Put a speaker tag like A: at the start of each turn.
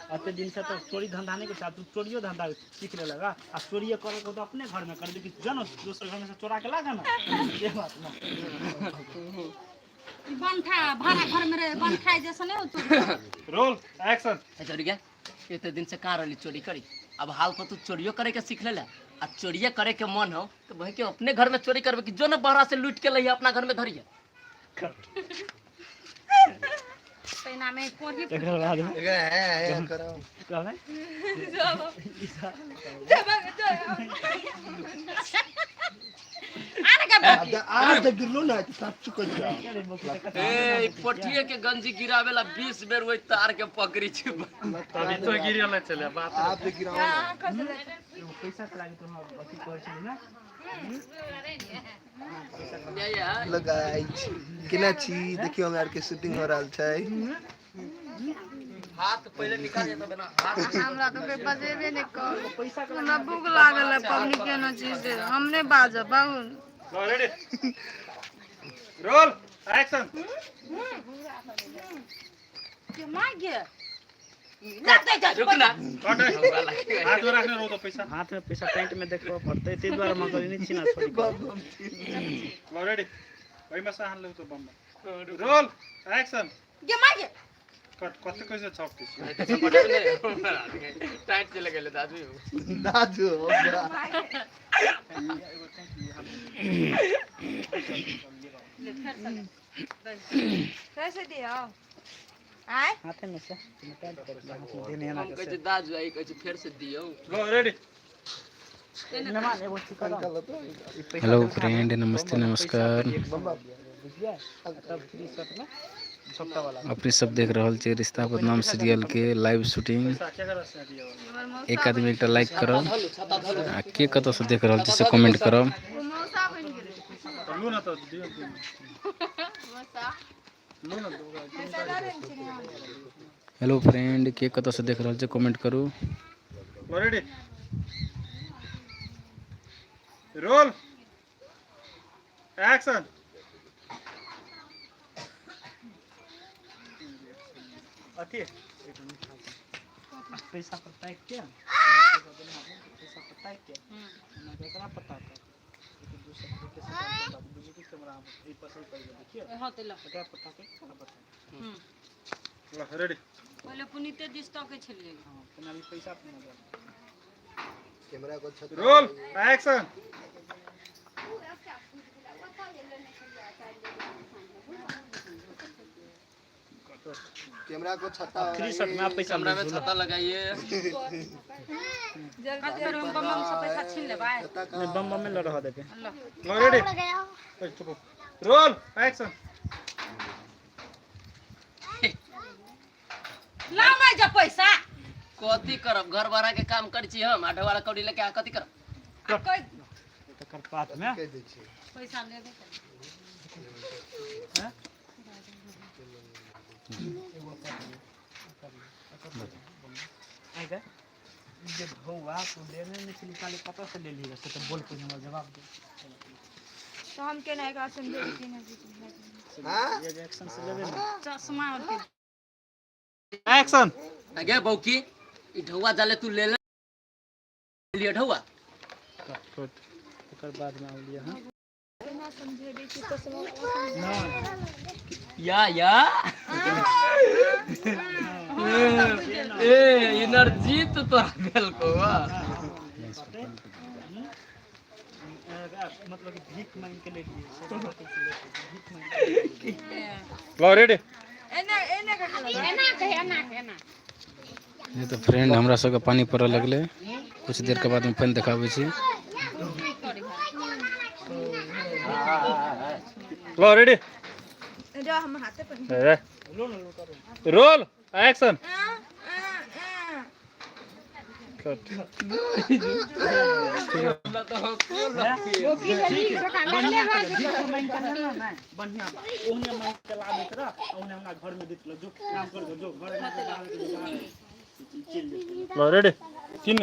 A: अते दिन से तो चोरी धंधा नहीं करता, तू चोरियो धंधा सीख ले लगा। आ चोरी करे को तो अपने घर में कर दे कि जन दूसरे घर में से चोरा के लागा ना, ये बात ना।
B: बनठा भाड़ा घर में रहे बनठा जैसा नहीं हो तू।
A: Roll action.
C: चोरी क्या इतने दिन से कहाँ रही चोरी करी, अब हाल पर तू चोरियो करे के सीख ले ला। अब चोरिया करे के मन हो तो भाई के अपने घर में चोरी करबे कि जो न बाहर से लूट के लइया अपना घर में धरिया।
B: पैना में कोरी
A: एकरा बाद में
D: है करो
A: क्या है
D: आज गिरलो ना सब चुक जा
C: ए पठिए के गंजी गिरावेला 20 बेर वही तार के पकड़ी छी।
A: अभी तो गिरला चले बात
D: आप गिराओ ना
A: पैसा लागे तो हम अथी कहै छी ना
D: लगाई केना छी देखियो हमरा के शूटिंग हो रहल छै।
C: हाथ पहले निकाल दे तब ना हाथ
B: हमरा तो बजेबे नहीं कर पैसा हमरा भूख लागल है पबनी के ना चीज से हमने बाजा बाबू
A: रेडी रोल एक्शन।
B: के मार गया
C: रुक ना
A: हाथ में रखने रहो तो पैसा हाथ में पैसा पैंट में देखो पड़ते ते द्वारा मगर नहीं छीना छोड़ी रेडी भाई में साहन ले तो बम रोल एक्शन।
B: के मार गया
A: कट कत कैसे छपती
C: टाइट चले गेले दादू
D: दादू
B: कैसे दिया आए
A: हाथ में से निकाल कर हाथ में देने ना
C: कहै छै दादू आई कहै छै फेर से दियो।
A: लो रेडी।
E: हेलो फ्रेंड, नमस्ते नमस्कार। अपने सब देख रहा छे रिश्ता बदनाम सीरियल के लाइव शूटिंग। एक आदमी एक लाइक करो, के कत से देख रहा छे से कमेंट करो। हेलो फ्रेंड, के कत से देख रहा छे कमेंट करू।
A: Ready roll action. अथी पैसा पता है क्या पैसा पता है क्या ना एकरा पता है लेकिन दूसरे के साथ बात बुझी के कैमरा ई पसंद कर देखिए
B: हां तेला
A: एकरा पता के बता रेडी
B: पहले पुनीते दिस्तो के छलिए
A: हां केना भी पैसा अपना दे
D: कैमरा को छत
A: रोल एक्शन।
D: कैमरा को छता
A: 3 शॉट में आप पैसा
C: कमरा में छत्ता लगाइए।
B: जल्दी फिर हम बम से पैसा छीन लेबा
A: नहीं बम में ल रहा देके
B: लो
A: रेडी चुप रोल एक्शन।
B: ला मैं जा पैसा
C: कथी करब घर भरा के काम कर छी हम आठे वाला कौड़ी लेके कथी करब
B: कोई
A: तकर पात में
D: कह दे छी
B: पैसा ले दे
A: हैं आएगा ये भौवा को देने में चली काले पता से ले लिया से तो बोल के हमरा जवाब दे
B: तो हम के नहीं का समझे कि नहीं
D: हां
A: ये एक्शन से लेबे ना
B: चश्मा और के
A: एक्शन।
C: आगे बौकी ई ढौवा जाले तू ले लिया ढौवा
A: ओकर बाद में आउलिया हां
B: ना समझे दी कि चश्मा
A: ना
C: या ए एनर्जी तो तोरा गेल को
A: मतलब कि भीख मांग के ले लिए भीख मांग के लो रेडी
E: ये तो फ्रेंड हमरा सब के पानी पड़े लगले, कुछ देर के बाद में पानी दिखावे छी।
A: लो रेडी
B: जो हम हाथे पर
A: रोल एक्शन। कट बढ़िया ओहने माइक चला देत रह ओहने हमरा घर में देत लो जो काम कर दो जो घर में चला के चल रेडी तीन